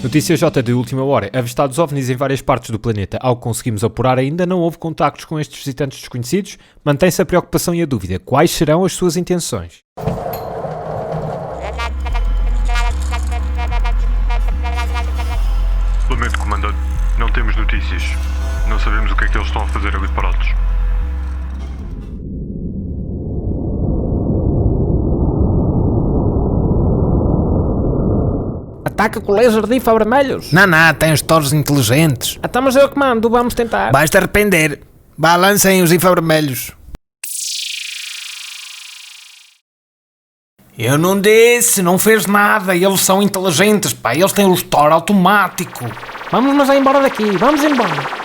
Notícia J de última hora. Avistados OVNIs em várias partes do planeta. Ao que conseguimos apurar, ainda não houve contactos com estes visitantes desconhecidos. Mantém-se a preocupação e a dúvida. Quais serão as suas intenções? Lamento, comandante. Não temos notícias. Não sabemos o que é que eles estão a fazer ali parados. Ataca com laser de infravermelhos. Não, tem os torres inteligentes. Até mas eu comando, vamos tentar. Vais-te arrepender. Balancem os infravermelhos. Eu não disse, não fez nada. Eles são inteligentes, pá. Eles têm o store automático. Vamos mas embora daqui, vamos embora.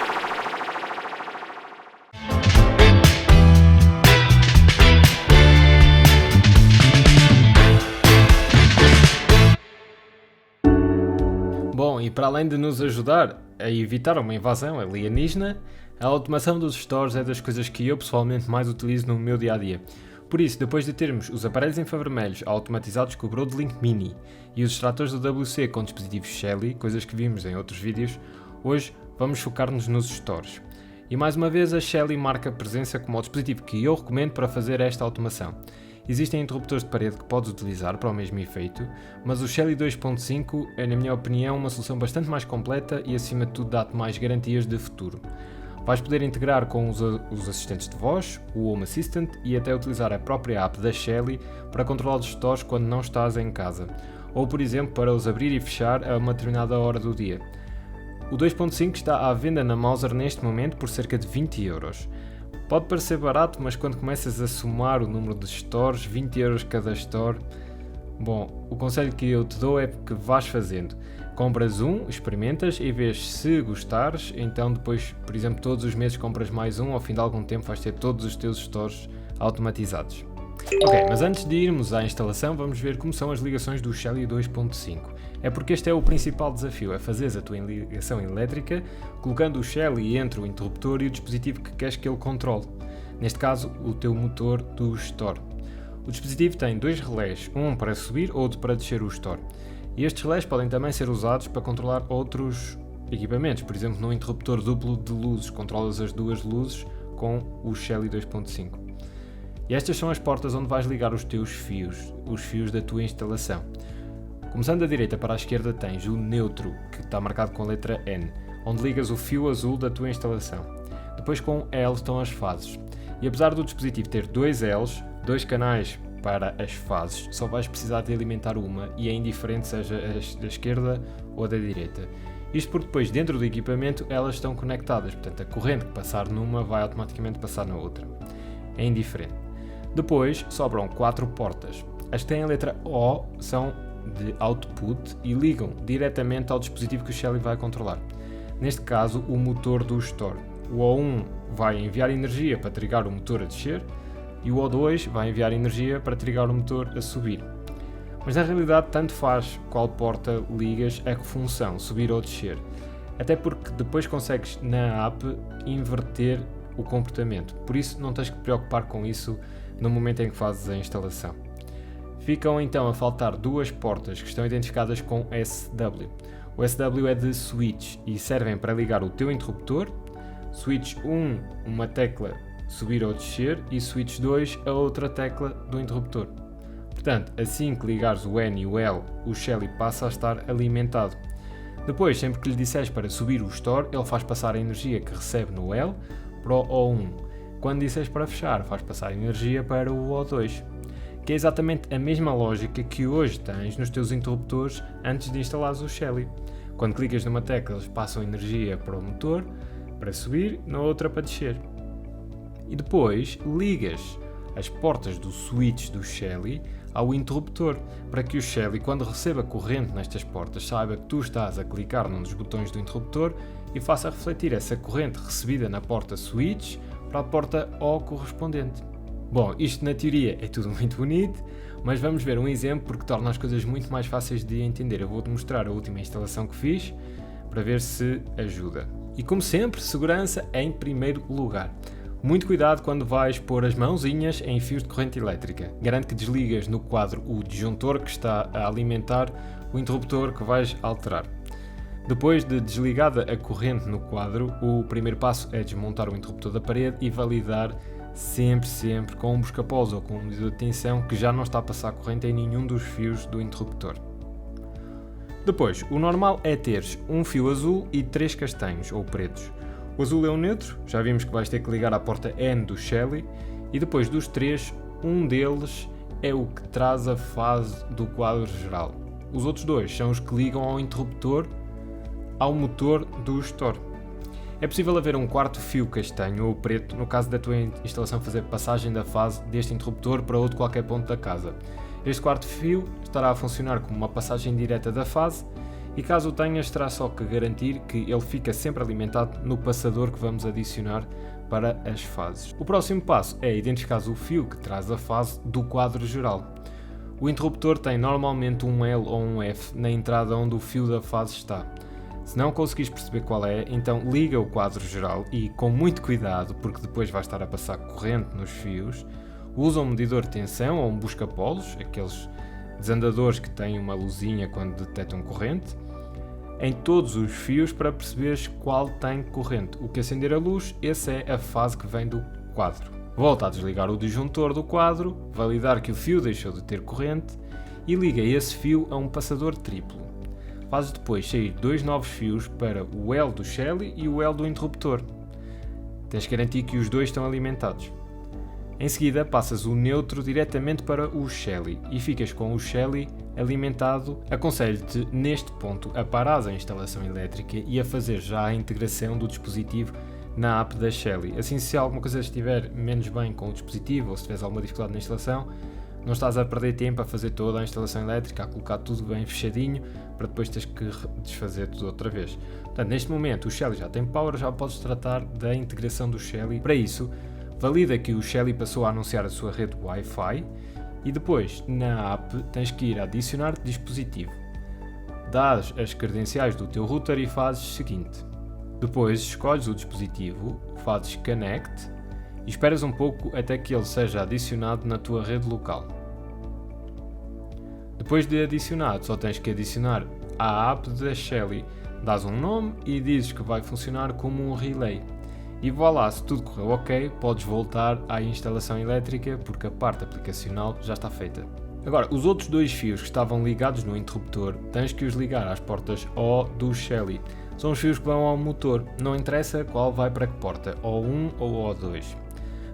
Bom, e para além de nos ajudar a evitar uma invasão alienígena, a automação dos stores é das coisas que eu pessoalmente mais utilizo no meu dia-a-dia. Por isso, depois de termos os aparelhos infravermelhos automatizados com o Broadlink Mini e os extratores do WC com dispositivos Shelly, coisas que vimos em outros vídeos, hoje vamos focar-nos nos stores. E mais uma vez a Shelly marca presença como o dispositivo que eu recomendo para fazer esta automação. Existem interruptores de parede que podes utilizar para o mesmo efeito, mas o Shelly 2.5 é, na minha opinião, uma solução bastante mais completa e acima de tudo dá-te mais garantias de futuro. Vais poder integrar com os assistentes de voz, o Home Assistant e até utilizar a própria app da Shelly para controlar os stores quando não estás em casa, ou por exemplo para os abrir e fechar a uma determinada hora do dia. O 2.5 está à venda na Mouser neste momento por cerca de 20€. Pode parecer barato, mas quando começas a somar o número de stores, 20€ cada store, bom, o conselho que eu te dou é que vás fazendo. Compras um, experimentas e vês se gostares, então depois, por exemplo, todos os meses compras mais um, ao fim de algum tempo vais ter todos os teus stores automatizados. Ok, mas antes de irmos à instalação, vamos ver como são as ligações do Shelly 2.5. É porque este é o principal desafio, é fazeres a tua ligação elétrica, colocando o Shelly entre o interruptor e o dispositivo que queres que ele controle. Neste caso, o teu motor do store. O dispositivo tem dois relés, um para subir, outro para descer o store. E estes relés podem também ser usados para controlar outros equipamentos, por exemplo, no interruptor duplo de luzes, controlas as duas luzes com o Shelly 2.5. E estas são as portas onde vais ligar os teus fios, os fios da tua instalação. Começando da direita para a esquerda tens o neutro, que está marcado com a letra N, onde ligas o fio azul da tua instalação. Depois com L estão as fases. E apesar do dispositivo ter dois Ls, dois canais para as fases, só vais precisar de alimentar uma e é indiferente seja a da esquerda ou a da direita. Isto porque depois dentro do equipamento elas estão conectadas, portanto a corrente que passar numa vai automaticamente passar na outra. É indiferente. Depois sobram 4 portas. As que têm a letra O são de output e ligam diretamente ao dispositivo que o Shelly vai controlar. Neste caso, o motor do store. O O1 vai enviar energia para trigar o motor a descer e o O2 vai enviar energia para trigar o motor a subir. Mas na realidade tanto faz qual porta ligas a que função, subir ou descer. Até porque depois consegues na app inverter o comportamento. Por isso não tens que te preocupar com isso no momento em que fazes a instalação. Ficam então a faltar duas portas que estão identificadas com SW. O SW é de switch e servem para ligar o teu interruptor, switch 1 uma tecla subir ou descer e switch 2 a outra tecla do interruptor. Portanto, assim que ligares o N e o L, o Shelly passa a estar alimentado. Depois, sempre que lhe disseres para subir o store, ele faz passar a energia que recebe no L para o O1. Quando disseres para fechar, faz passar a energia para o O2. Que é exatamente a mesma lógica que hoje tens nos teus interruptores antes de instalares o Shelly. Quando clicas numa tecla, eles passam energia para o motor, para subir, na outra para descer. E depois ligas as portas do switch do Shelly ao interruptor, para que o Shelly, quando receba corrente nestas portas, saiba que tu estás a clicar num dos botões do interruptor e faça refletir essa corrente recebida na porta switch para a porta O correspondente. Bom, isto na teoria é tudo muito bonito, mas vamos ver um exemplo porque torna as coisas muito mais fáceis de entender. Eu vou-te mostrar a última instalação que fiz para ver se ajuda. E como sempre, segurança em primeiro lugar. Muito cuidado quando vais pôr as mãozinhas em fios de corrente elétrica. Garante que desligas no quadro o disjuntor que está a alimentar o interruptor que vais alterar. Depois de desligada a corrente no quadro, o primeiro passo é desmontar o interruptor da parede e validar sempre com um busca-polos ou com um medidor de tensão que já não está a passar corrente em nenhum dos fios do interruptor. Depois, o normal é teres um fio azul e 3 castanhos ou pretos. O azul é o neutro, já vimos que vais ter que ligar à porta N do Shelly, e depois dos 3, um deles é o que traz a fase do quadro geral. Os outros 2 são os que ligam ao interruptor ao motor do store. É possível haver um quarto fio castanho ou preto no caso da tua instalação fazer passagem da fase deste interruptor para outro qualquer ponto da casa. Este quarto fio estará a funcionar como uma passagem direta da fase e caso o tenhas terá só que garantir que ele fica sempre alimentado no passador que vamos adicionar para as fases. O próximo passo é identificar o fio que traz a fase do quadro geral. O interruptor tem normalmente um L ou um F na entrada onde o fio da fase está. Se não conseguires perceber qual é, então liga o quadro geral e, com muito cuidado, porque depois vais estar a passar corrente nos fios, usa um medidor de tensão ou um busca-polos, aqueles desandadores que têm uma luzinha quando detectam corrente, em todos os fios para perceberes qual tem corrente. O que acender a luz, essa é a fase que vem do quadro. Volta a desligar o disjuntor do quadro, validar que o fio deixou de ter corrente e liga esse fio a um passador triplo. Fazes depois sair 2 novos fios para o L do Shelly e o L do interruptor. Tens que garantir que os dois estão alimentados. Em seguida, passas o neutro diretamente para o Shelly e ficas com o Shelly alimentado. Aconselho-te, neste ponto, a parares a instalação elétrica e a fazer já a integração do dispositivo na app da Shelly. Assim, se alguma coisa estiver menos bem com o dispositivo ou se tiveres alguma dificuldade na instalação, não estás a perder tempo a fazer toda a instalação elétrica, a colocar tudo bem fechadinho, para depois teres que desfazer tudo outra vez. Portanto, neste momento o Shelly já tem power, já podes tratar da integração do Shelly. Para isso, valida que o Shelly passou a anunciar a sua rede Wi-Fi e depois, na app, tens que ir a adicionar dispositivo. Dás as credenciais do teu router e fazes o seguinte. Depois, escolhes o dispositivo, fazes Connect e esperas um pouco até que ele seja adicionado na tua rede local. Depois de adicionado, só tens que adicionar à app da Shelly, dás um nome e dizes que vai funcionar como um relay. E voilá, se tudo correu ok, podes voltar à instalação elétrica porque a parte aplicacional já está feita. Agora, os outros 2 fios que estavam ligados no interruptor, tens que os ligar às portas O do Shelly. São os fios que vão ao motor, não interessa qual vai para que porta, O1 ou O2.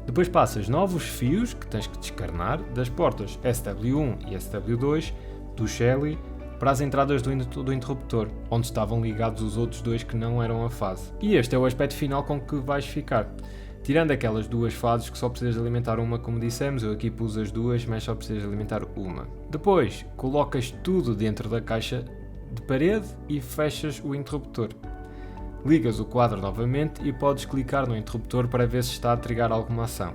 Depois passas novos fios que tens que descarnar das portas SW1 e SW2 do Shelly para as entradas do interruptor, onde estavam ligados os outros 2 que não eram a fase. E este é o aspecto final com que vais ficar. Tirando aquelas 2 fases que só precisas alimentar uma, como dissemos, eu aqui pus as 2, mas só precisas alimentar uma. Depois, colocas tudo dentro da caixa de parede e fechas o interruptor. Ligas o quadro novamente e podes clicar no interruptor para ver se está a trigar alguma ação.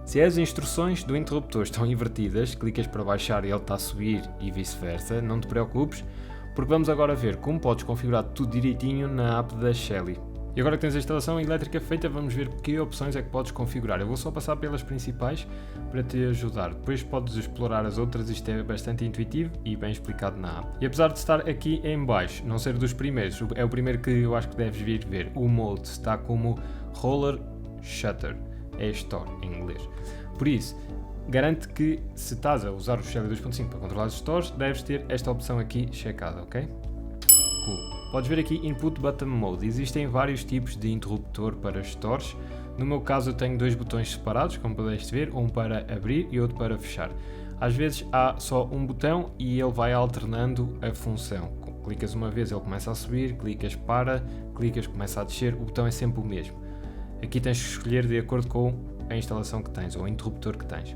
Se as instruções do interruptor estão invertidas, clicas para baixar e ele está a subir e vice-versa, não te preocupes, porque vamos agora ver como podes configurar tudo direitinho na app da Shelly. E agora que tens a instalação elétrica feita, vamos ver que opções é que podes configurar. Eu vou só passar pelas principais para te ajudar. Depois podes explorar as outras, isto é bastante intuitivo e bem explicado na app. E apesar de estar aqui em baixo, não ser dos primeiros, é o primeiro que eu acho que deves vir ver. O Mode está como Roller Shutter, é Store em inglês. Por isso, garante que se estás a usar o Shelly 2.5 para controlar os stores, deves ter esta opção aqui checada, ok? Cool. Podes ver aqui Input Button Mode. Existem vários tipos de interruptor para stores. No meu caso eu tenho 2 botões separados, como pudeste ver, um para abrir e outro para fechar. Às vezes há só um botão e ele vai alternando a função. Clicas uma vez ele começa a subir, clicas começa a descer, o botão é sempre o mesmo. Aqui tens que escolher de acordo com a instalação que tens ou o interruptor que tens.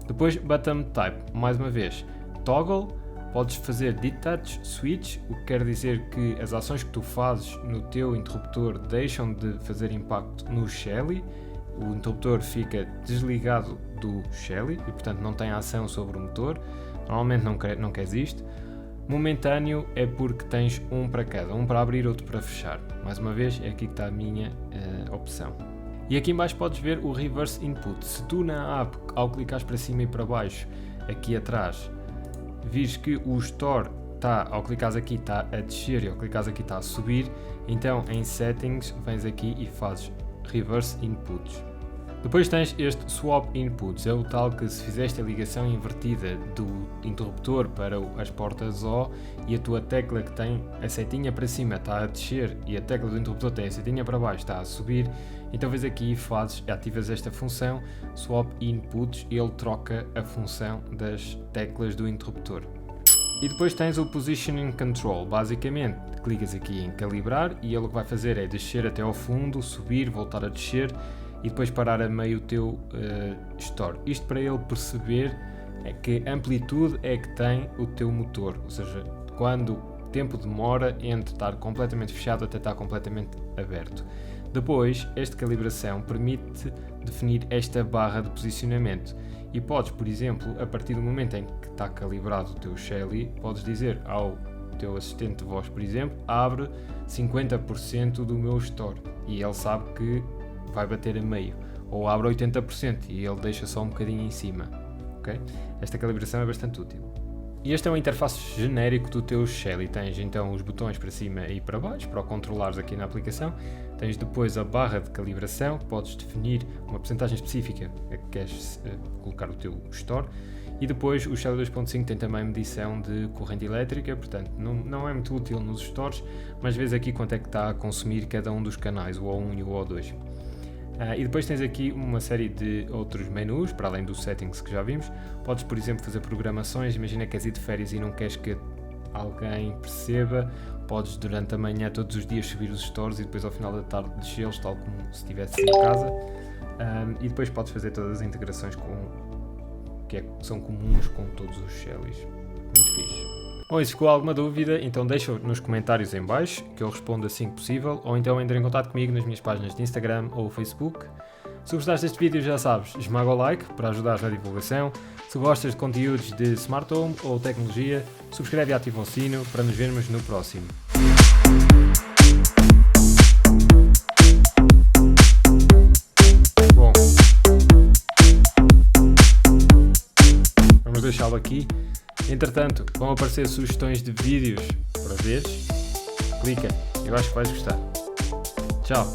Depois Button Type, mais uma vez, Toggle. Podes fazer Detach Switch, o que quer dizer que as ações que tu fazes no teu interruptor deixam de fazer impacto no Shelly, o interruptor fica desligado do Shelly e portanto não tem ação sobre o motor, normalmente não queres isto. Momentâneo é porque tens um para cada, um para abrir, outro para fechar. Mais uma vez é aqui que está a minha opção. E aqui em baixo podes ver o Reverse Input. Se tu na app, ao clicares para cima e para baixo, aqui atrás, vires que o Store ao clicares aqui está a descer e ao clicares aqui está a subir, então em Settings vens aqui e fazes Reverse Inputs. Depois tens este Swap Inputs, é o tal que se fizeste a ligação invertida do interruptor para as portas O e a tua tecla que tem a setinha para cima está a descer e a tecla do interruptor tem a setinha para baixo está a subir, então vês aqui e ativas esta função Swap Inputs e ele troca a função das teclas do interruptor. E depois tens o Positioning Control, basicamente clicas aqui em calibrar e ele o que vai fazer é descer até ao fundo, subir, voltar a descer e depois parar a meio o teu store. Isto para ele perceber que amplitude é que tem o teu motor, ou seja, quando o tempo demora entre estar completamente fechado até estar completamente aberto. Depois, esta calibração permite definir esta barra de posicionamento e podes, por exemplo, a partir do momento em que está calibrado o teu Shelly, podes dizer ao teu assistente de voz, por exemplo, abre 50% do meu store e ele sabe que vai bater a meio, ou abre 80% e ele deixa só um bocadinho em cima, ok? Esta calibração é bastante útil. E este é o interface genérico do teu Shelly. Tens então os botões para cima e para baixo, para o controlares aqui na aplicação. Tens depois a barra de calibração, podes definir uma porcentagem específica a que queres colocar o teu store. E depois o Shelly 2.5 tem também medição de corrente elétrica, portanto não é muito útil nos stores, mas vês aqui quanto é que está a consumir cada um dos canais, o O1 e o O2. E depois tens aqui uma série de outros menus, para além dos settings que já vimos. Podes, por exemplo, fazer programações. Imagina que queres ir de férias e não queres que alguém perceba. Podes durante a manhã todos os dias subir os stores e depois ao final da tarde descê-los, tal como se estivesse em casa. E depois podes fazer todas as integrações que são comuns com todos os Shellys. Muito fixe. Bom, e se ficou alguma dúvida, então deixa nos comentários em baixo, que eu respondo assim que possível, ou então entre em contato comigo nas minhas páginas de Instagram ou Facebook. Se gostaste deste vídeo, já sabes, esmaga o like para ajudar na divulgação. Se gostas de conteúdos de Smart Home ou tecnologia, subscreve e ativa o sino para nos vermos no próximo. Bom, vamos deixá-lo aqui. Entretanto, vão aparecer sugestões de vídeos para veres. Clica, eu acho que vais gostar. Tchau!